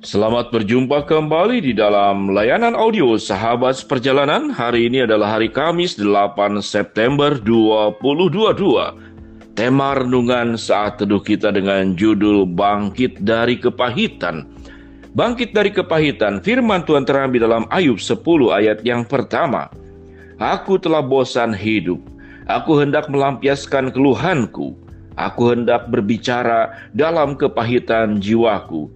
Selamat berjumpa kembali di dalam layanan audio Sahabat Perjalanan. Hari ini adalah hari Kamis 8 September 2022. Tema renungan saat teduh kita dengan judul Bangkit dari Kepahitan. Bangkit dari kepahitan, firman Tuhan terambil dalam Ayub 10 ayat yang pertama. Aku telah bosan hidup, aku hendak melampiaskan keluhanku, aku hendak berbicara dalam kepahitan jiwaku.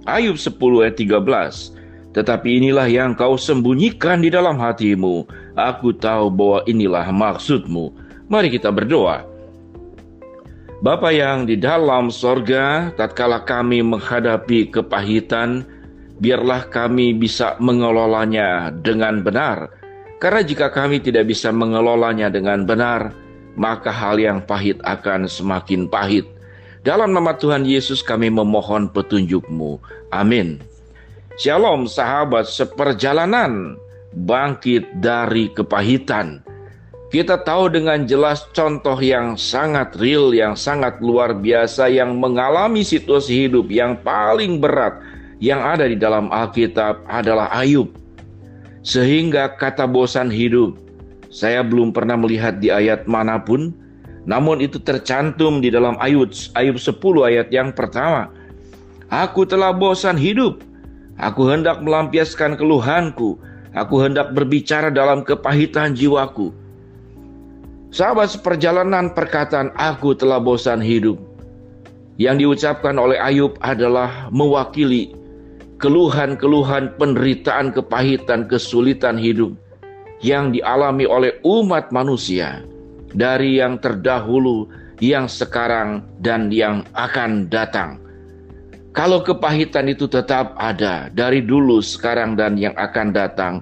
Ayub 10 ayat 13. Tetapi inilah yang kau sembunyikan di dalam hatimu. Aku tahu bahwa inilah maksudmu. Mari kita berdoa. Bapa yang di dalam sorga, tatkala kami menghadapi kepahitan, biarlah kami bisa mengelolanya dengan benar. Karena jika kami tidak bisa mengelolanya dengan benar, maka hal yang pahit akan semakin pahit. Dalam nama Tuhan Yesus kami memohon petunjuk-Mu. Amin. Shalom sahabat seperjalanan, bangkit dari kepahitan. Kita tahu dengan jelas contoh yang sangat real, yang sangat luar biasa, yang mengalami situasi hidup yang paling berat yang ada di dalam Alkitab adalah Ayub. Sehingga kata bosan hidup, saya belum pernah melihat di ayat manapun, namun itu tercantum di dalam Ayub 10 ayat yang pertama. Aku telah bosan hidup, aku hendak melampiaskan keluhanku, aku hendak berbicara dalam kepahitan jiwaku. Sahabat seperjalanan, perkataan aku telah bosan hidup yang diucapkan oleh Ayub adalah mewakili keluhan-keluhan, penderitaan, kepahitan, kesulitan hidup yang dialami oleh umat manusia, dari yang terdahulu, yang sekarang, dan yang akan datang. Kalau kepahitan itu tetap ada dari dulu, sekarang, dan yang akan datang,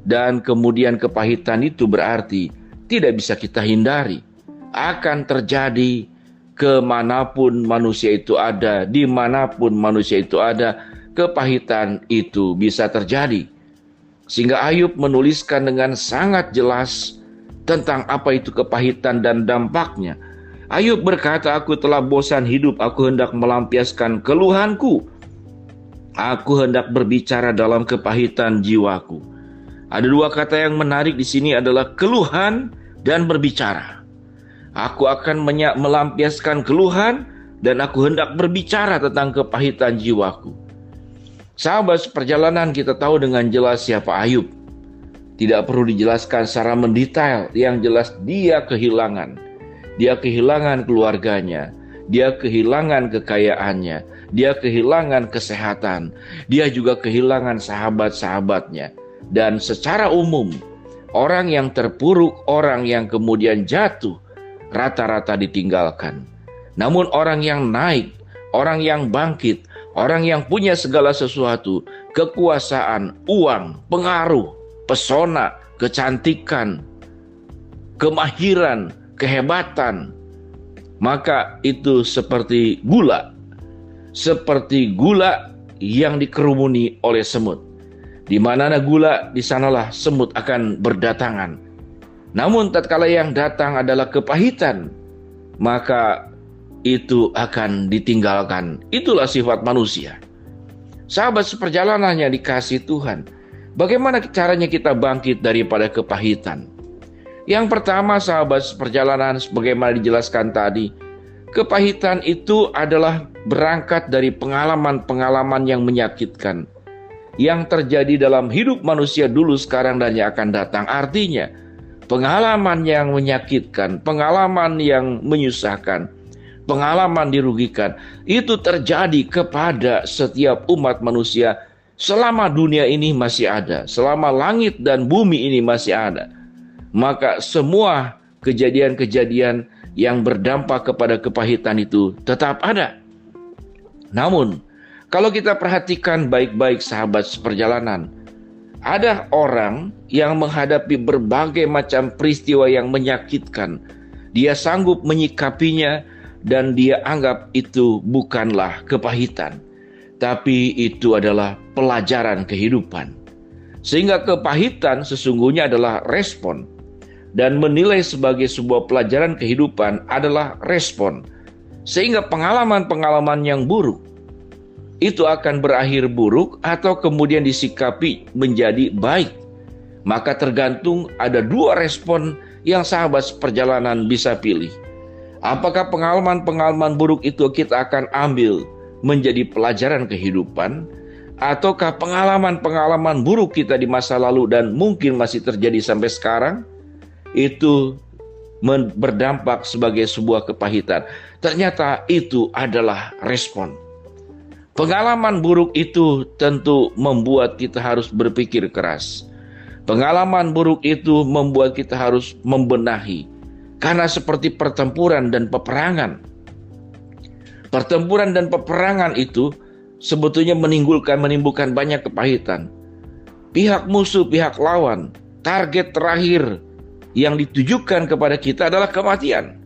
dan kemudian kepahitan itu berarti tidak bisa kita hindari, akan terjadi kemanapun manusia itu ada, dimanapun manusia itu ada, kepahitan itu bisa terjadi. Sehingga Ayub menuliskan dengan sangat jelas tentang apa itu kepahitan dan dampaknya. Ayub berkata, aku telah bosan hidup, aku hendak melampiaskan keluhanku, aku hendak berbicara dalam kepahitan jiwaku. Ada dua kata yang menarik di sini adalah keluhan dan berbicara. Aku akan melampiaskan keluhan dan aku hendak berbicara tentang kepahitan jiwaku. Sahabat seperjalanan, kita tahu dengan jelas siapa Ayub. Tidak perlu dijelaskan secara mendetail, yang jelas dia kehilangan. Dia kehilangan keluarganya, dia kehilangan kekayaannya, dia kehilangan kesehatan, dia juga kehilangan sahabat-sahabatnya. Dan secara umum, orang yang terpuruk, orang yang kemudian jatuh, rata-rata ditinggalkan. Namun orang yang naik, orang yang bangkit, orang yang punya segala sesuatu, kekuasaan, uang, pengaruh, pesona, kecantikan, kemahiran, kehebatan, maka itu seperti gula yang dikerumuni oleh semut. Di mana ada gula, di sanalah semut akan berdatangan. Namun tatkala yang datang adalah kepahitan, maka itu akan ditinggalkan. Itulah sifat manusia. Sahabat seperjalanan yang dikasihi Tuhan, bagaimana caranya kita bangkit daripada kepahitan? Yang pertama, sahabat seperjalanan, sebagaimana dijelaskan tadi, kepahitan itu adalah berangkat dari pengalaman-pengalaman yang menyakitkan yang terjadi dalam hidup manusia dulu, sekarang, dan yang akan datang. Artinya, pengalaman yang menyakitkan, pengalaman yang menyusahkan, pengalaman dirugikan, itu terjadi kepada setiap umat manusia selama dunia ini masih ada, selama langit dan bumi ini masih ada. Maka semua kejadian-kejadian yang berdampak kepada kepahitan itu tetap ada. Namun, kalau kita perhatikan baik-baik sahabat seperjalanan, ada orang yang menghadapi berbagai macam peristiwa yang menyakitkan. Dia sanggup menyikapinya dan dia anggap itu bukanlah kepahitan, tapi itu adalah pelajaran kehidupan. Sehingga kepahitan sesungguhnya adalah respon, dan menilai sebagai sebuah pelajaran kehidupan adalah respon. Sehingga pengalaman-pengalaman yang buruk itu akan berakhir buruk atau kemudian disikapi menjadi baik. Maka tergantung ada dua respon yang sahabat seperjalanan bisa pilih. Apakah pengalaman-pengalaman buruk itu kita akan ambil menjadi pelajaran kehidupan, ataukah pengalaman-pengalaman buruk kita di masa lalu dan mungkin masih terjadi sampai sekarang itu berdampak sebagai sebuah kepahitan. Ternyata itu adalah respon. Pengalaman buruk itu tentu membuat kita harus berpikir keras. Pengalaman buruk itu membuat kita harus membenahi. Karena seperti pertempuran dan peperangan. Pertempuran dan peperangan itu sebetulnya menimbulkan banyak kepahitan. Pihak musuh, pihak lawan, target terakhir yang ditujukan kepada kita adalah kematian.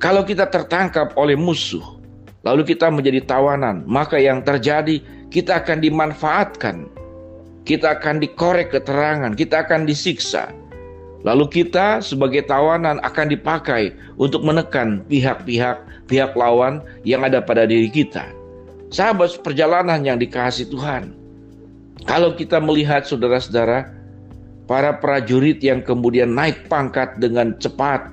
Kalau kita tertangkap oleh musuh, lalu kita menjadi tawanan, maka yang terjadi kita akan dimanfaatkan. Kita akan dikorek keterangan, kita akan disiksa. Lalu kita sebagai tawanan akan dipakai untuk menekan pihak lawan yang ada pada diri kita. Sahabat perjalanan yang dikasihi Tuhan, kalau kita melihat saudara-saudara, para prajurit yang kemudian naik pangkat dengan cepat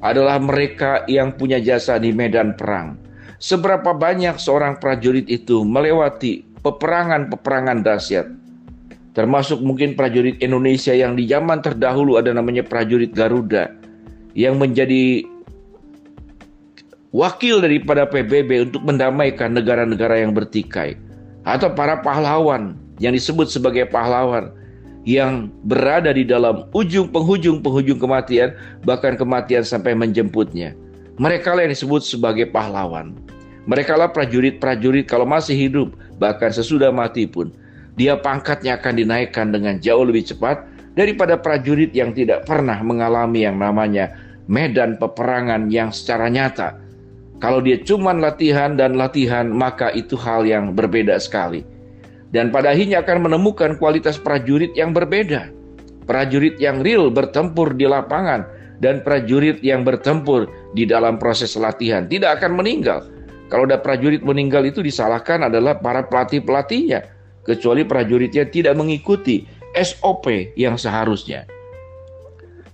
adalah mereka yang punya jasa di medan perang. Seberapa banyak seorang prajurit itu melewati peperangan-peperangan dahsyat. Termasuk mungkin prajurit Indonesia yang di zaman terdahulu ada namanya prajurit Garuda, yang menjadi wakil daripada PBB untuk mendamaikan negara-negara yang bertikai. Atau para pahlawan yang disebut sebagai pahlawan, yang berada di dalam penghujung kematian, bahkan kematian sampai menjemputnya. Mereka lah yang disebut sebagai pahlawan. Mereka lah prajurit-prajurit kalau masih hidup, bahkan sesudah mati pun, dia pangkatnya akan dinaikkan dengan jauh lebih cepat daripada prajurit yang tidak pernah mengalami yang namanya medan peperangan yang secara nyata. Kalau dia cuma latihan, maka itu hal yang berbeda sekali. Dan pada akhirnya akan menemukan kualitas prajurit yang berbeda. Prajurit yang real bertempur di lapangan, dan prajurit yang bertempur di dalam proses latihan tidak akan meninggal. Kalau ada prajurit meninggal, itu disalahkan adalah para pelatih-pelatihnya, kecuali prajuritnya tidak mengikuti SOP yang seharusnya.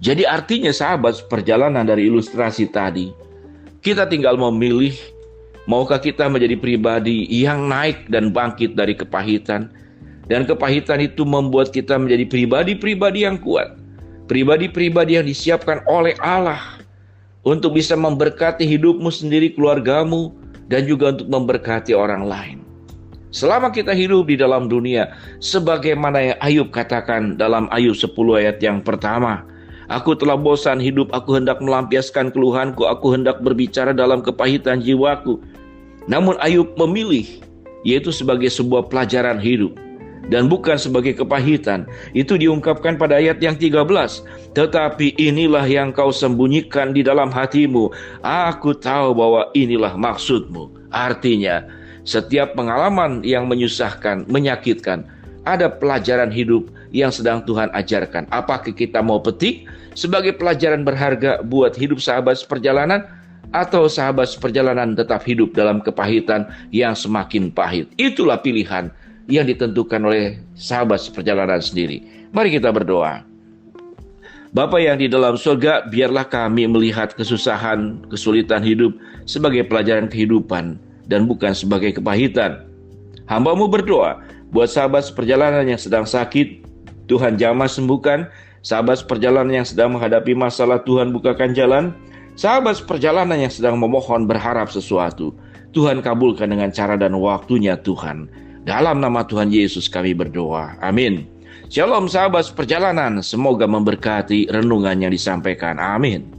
Jadi artinya sahabat perjalanan dari ilustrasi tadi, kita tinggal memilih, maukah kita menjadi pribadi yang naik dan bangkit dari kepahitan, dan kepahitan itu membuat kita menjadi pribadi-pribadi yang kuat, pribadi-pribadi yang disiapkan oleh Allah untuk bisa memberkati hidupmu sendiri, keluargamu, dan juga untuk memberkati orang lain. Selama kita hidup di dalam dunia, sebagaimana yang Ayub katakan dalam Ayub 10 ayat yang pertama, aku telah bosan hidup, aku hendak melampiaskan keluhanku, aku hendak berbicara dalam kepahitan jiwaku. Namun Ayub memilih, yaitu sebagai sebuah pelajaran hidup, dan bukan sebagai kepahitan. Itu diungkapkan pada ayat yang 13. Tetapi inilah yang kau sembunyikan di dalam hatimu, aku tahu bahwa inilah maksudmu. Artinya, setiap pengalaman yang menyusahkan, menyakitkan, ada pelajaran hidup yang sedang Tuhan ajarkan. Apakah kita mau petik sebagai pelajaran berharga buat hidup sahabat seperjalanan, atau sahabat seperjalanan tetap hidup dalam kepahitan yang semakin pahit? Itulah pilihan yang ditentukan oleh sahabat seperjalanan sendiri. Mari kita berdoa. Bapa yang di dalam surga, biarlah kami melihat kesusahan, kesulitan hidup sebagai pelajaran kehidupan dan bukan sebagai kepahitan. Hamba-Mu berdoa buat sahabat seperjalanan yang sedang sakit, Tuhan jamah sembuhkan. Sahabat seperjalanan yang sedang menghadapi masalah, Tuhan bukakan jalan. Sahabat seperjalanan yang sedang memohon berharap sesuatu, Tuhan kabulkan dengan cara dan waktunya Tuhan. Dalam nama Tuhan Yesus kami berdoa. Amin. Shalom sahabat seperjalanan, semoga memberkati renungan yang disampaikan. Amin.